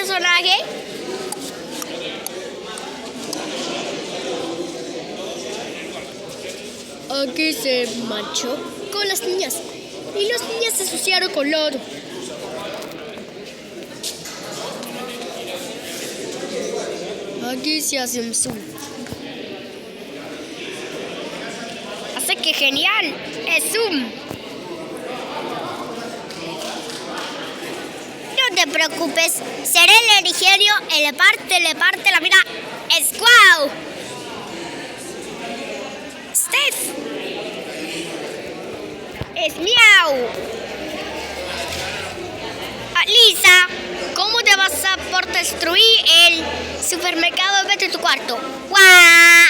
personaje. Aquí se manchó con las niñas y las niñas se asociaron con lodo. Aquí se hace un zoom. Así que genial, es zoom. No te preocupes, seré el ingenio, le parte la vida. ¡Es guau! Steph. Es miau. Lisa, ¿cómo te vas a por destruir el supermercado? Vete a tu cuarto. ¡Guau!